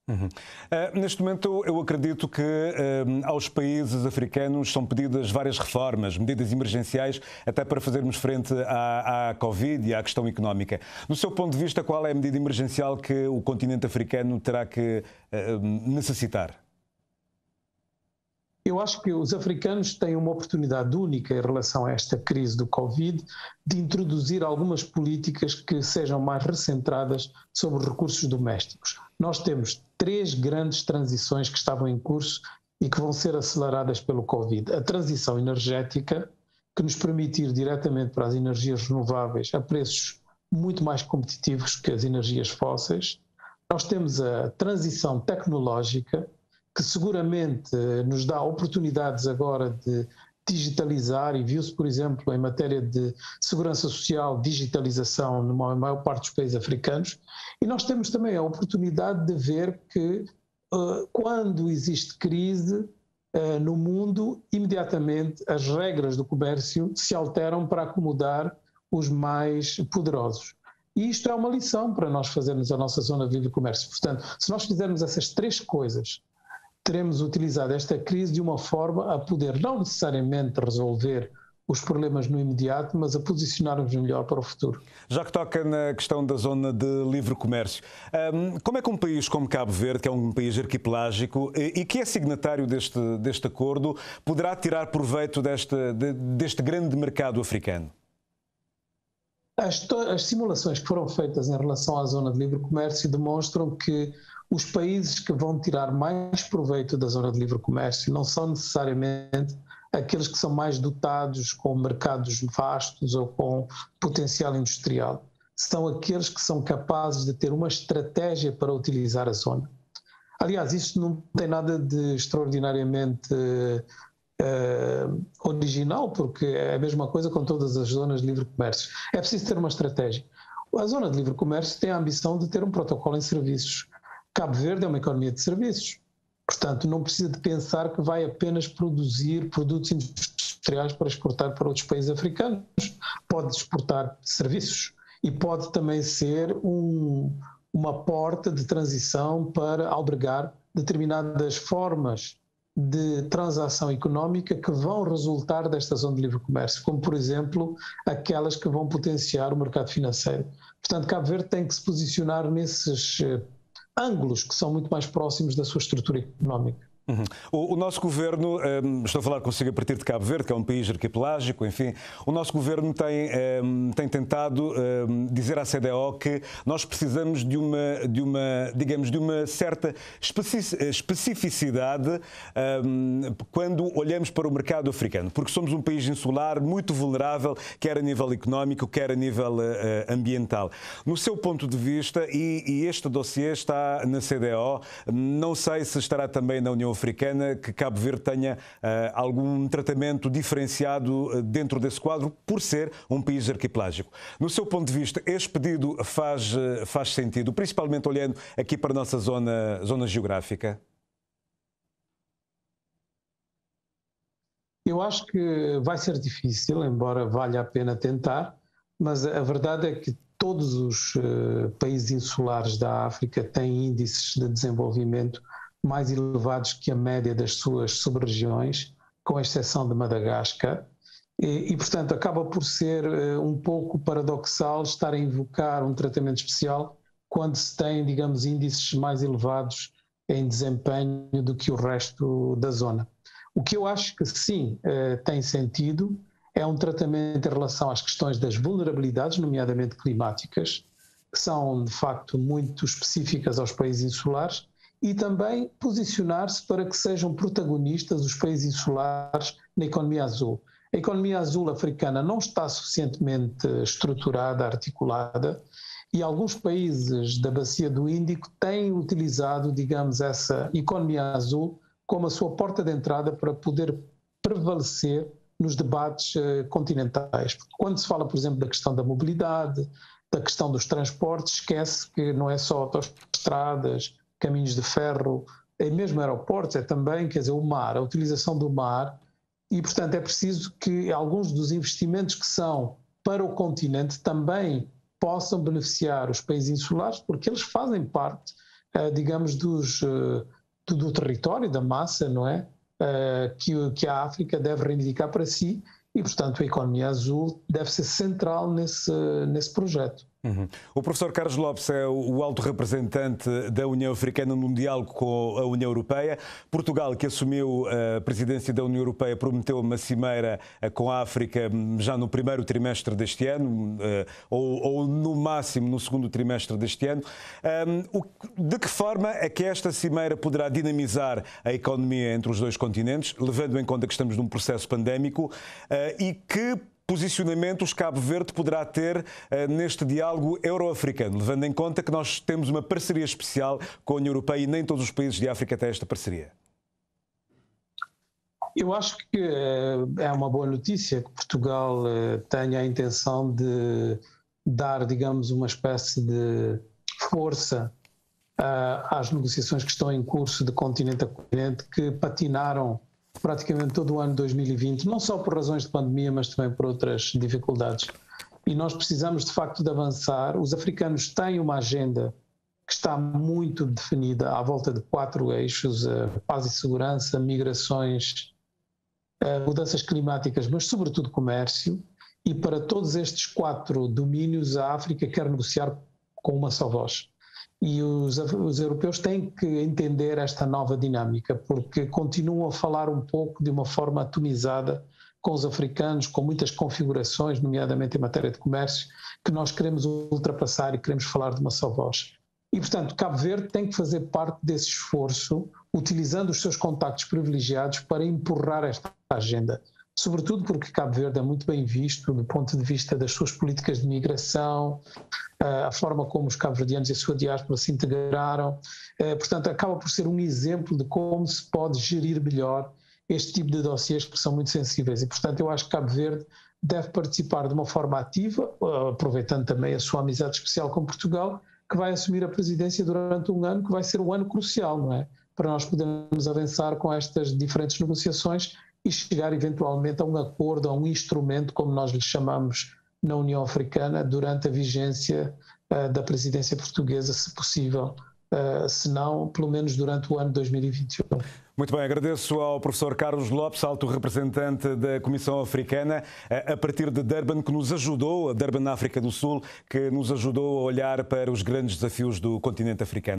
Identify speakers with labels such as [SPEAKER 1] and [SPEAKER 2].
[SPEAKER 1] Uhum. Neste momento, eu acredito que aos países africanos são pedidas várias reformas, medidas emergenciais, até para fazermos frente à Covid e à questão económica. Do seu ponto de vista, qual é a medida emergencial que o continente africano terá que necessitar?
[SPEAKER 2] Eu acho que os africanos têm uma oportunidade única em relação a esta crise do Covid de introduzir algumas políticas que sejam mais recentradas sobre recursos domésticos. Nós temos 3 grandes transições que estavam em curso e que vão ser aceleradas pelo Covid. A transição energética, que nos permite ir diretamente para as energias renováveis a preços muito mais competitivos que as energias fósseis. Nós temos a transição tecnológica, que seguramente nos dá oportunidades agora de digitalizar, e viu-se, por exemplo, em matéria de segurança social, digitalização na maior parte dos países africanos, e nós temos também a oportunidade de ver que quando existe crise no mundo, imediatamente as regras do comércio se alteram para acomodar os mais poderosos. E isto é uma lição para nós fazermos a nossa zona de livre comércio. Portanto, se nós fizermos essas 3 coisas, teremos utilizado esta crise de uma forma a poder não necessariamente resolver os problemas no imediato, mas a posicionar-nos melhor para o futuro.
[SPEAKER 1] Já que toca na questão da zona de livre comércio, como é que um país como Cabo Verde, que é um país arquipelágico e que é signatário deste acordo, poderá tirar proveito deste grande mercado africano?
[SPEAKER 2] As simulações que foram feitas em relação à zona de livre comércio demonstram que os países que vão tirar mais proveito da zona de livre comércio não são necessariamente aqueles que são mais dotados com mercados vastos ou com potencial industrial. São aqueles que são capazes de ter uma estratégia para utilizar a zona. Aliás, isso não tem nada de extraordinariamente original, porque é a mesma coisa com todas as zonas de livre comércio. É preciso ter uma estratégia. A zona de livre comércio tem a ambição de ter um protocolo em serviços. Cabo Verde é uma economia de serviços. Portanto, não precisa de pensar que vai apenas produzir produtos industriais para exportar para outros países africanos. Pode exportar serviços e pode também ser uma porta de transição para albergar determinadas formas de transação económica que vão resultar desta zona de livre comércio, como, por exemplo, aquelas que vão potenciar o mercado financeiro. Portanto, Cabo Verde tem que se posicionar nesses ângulos que são muito mais próximos da sua estrutura económica.
[SPEAKER 1] Uhum. O nosso governo, estou a falar consigo a partir de Cabo Verde, que é um país arquipelágico, enfim, o nosso governo tem tentado dizer à CDAO que nós precisamos de uma certa especificidade quando olhamos para o mercado africano, porque somos um país insular muito vulnerável, quer a nível económico, quer a nível ambiental. No seu ponto de vista, e este dossiê está na CDAO, não sei se estará também na União Africana, que Cabo Verde tenha algum tratamento diferenciado dentro desse quadro, por ser um país arquipelágico. No seu ponto de vista, este pedido faz sentido, principalmente olhando aqui para a nossa zona geográfica?
[SPEAKER 2] Eu acho que vai ser difícil, embora valha a pena tentar, mas a verdade é que todos os países insulares da África têm índices de desenvolvimento mais elevados que a média das suas sub-regiões, com exceção de Madagascar, e, portanto, acaba por ser um pouco paradoxal estar a invocar um tratamento especial quando se tem, digamos, índices mais elevados em desempenho do que o resto da zona. O que eu acho que sim tem sentido é um tratamento em relação às questões das vulnerabilidades, nomeadamente climáticas, que são, de facto, muito específicas aos países insulares, e também posicionar-se para que sejam protagonistas os países insulares na economia azul. A economia azul africana não está suficientemente estruturada, articulada, e alguns países da Bacia do Índico têm utilizado, digamos, essa economia azul como a sua porta de entrada para poder prevalecer nos debates continentais. Porque quando se fala, por exemplo, da questão da mobilidade, da questão dos transportes, esquece que não é só autoestradas, caminhos de ferro, e mesmo aeroportos, é também, quer dizer, o mar, a utilização do mar, e portanto é preciso que alguns dos investimentos que são para o continente também possam beneficiar os países insulares, porque eles fazem parte digamos, do território, da massa, não é? Que a África deve reivindicar para si e, portanto, a economia azul deve ser central nesse projeto.
[SPEAKER 1] Uhum. O professor Carlos Lopes é o alto representante da União Africana num diálogo com a União Europeia. Portugal, que assumiu a presidência da União Europeia, prometeu uma cimeira com a África já no primeiro trimestre deste ano, ou no máximo no segundo trimestre deste ano. De que forma é que esta cimeira poderá dinamizar a economia entre os dois continentes, levando em conta que estamos num processo pandémico, e que posicionamentos Cabo Verde poderá ter neste diálogo euro-africano, levando em conta que nós temos uma parceria especial com a União Europeia e nem todos os países de África têm esta parceria?
[SPEAKER 2] Eu acho que é uma boa notícia que Portugal tenha a intenção de dar, digamos, uma espécie de força às negociações que estão em curso de continente a continente, que patinaram praticamente todo o ano de 2020, não só por razões de pandemia, mas também por outras dificuldades. E nós precisamos, de facto, de avançar. Os africanos têm uma agenda que está muito definida à volta de 4 eixos: paz e segurança, migrações, mudanças climáticas, mas sobretudo comércio. E para todos estes 4 domínios, a África quer negociar com uma só voz. E os europeus têm que entender esta nova dinâmica, porque continuam a falar um pouco de uma forma atomizada com os africanos, com muitas configurações, nomeadamente em matéria de comércio, que nós queremos ultrapassar e queremos falar de uma só voz. E, portanto, Cabo Verde tem que fazer parte desse esforço, utilizando os seus contactos privilegiados para empurrar esta agenda. Sobretudo porque Cabo Verde é muito bem visto do ponto de vista das suas políticas de migração, a forma como os cabo-verdianos e a sua diáspora se integraram. Portanto, acaba por ser um exemplo de como se pode gerir melhor este tipo de dossiês que são muito sensíveis. E, portanto, eu acho que Cabo Verde deve participar de uma forma ativa, aproveitando também a sua amizade especial com Portugal, que vai assumir a presidência durante um ano que vai ser um ano crucial, não é? Para nós podermos avançar com estas diferentes negociações e chegar eventualmente a um acordo, a um instrumento, como nós lhe chamamos na União Africana, durante a vigência da presidência portuguesa, se possível, se não, pelo menos durante o ano de 2021.
[SPEAKER 1] Muito bem, agradeço ao professor Carlos Lopes, alto representante da Comissão Africana, a partir de Durban, que nos ajudou, a Durban, na África do Sul, que nos ajudou a olhar para os grandes desafios do continente africano.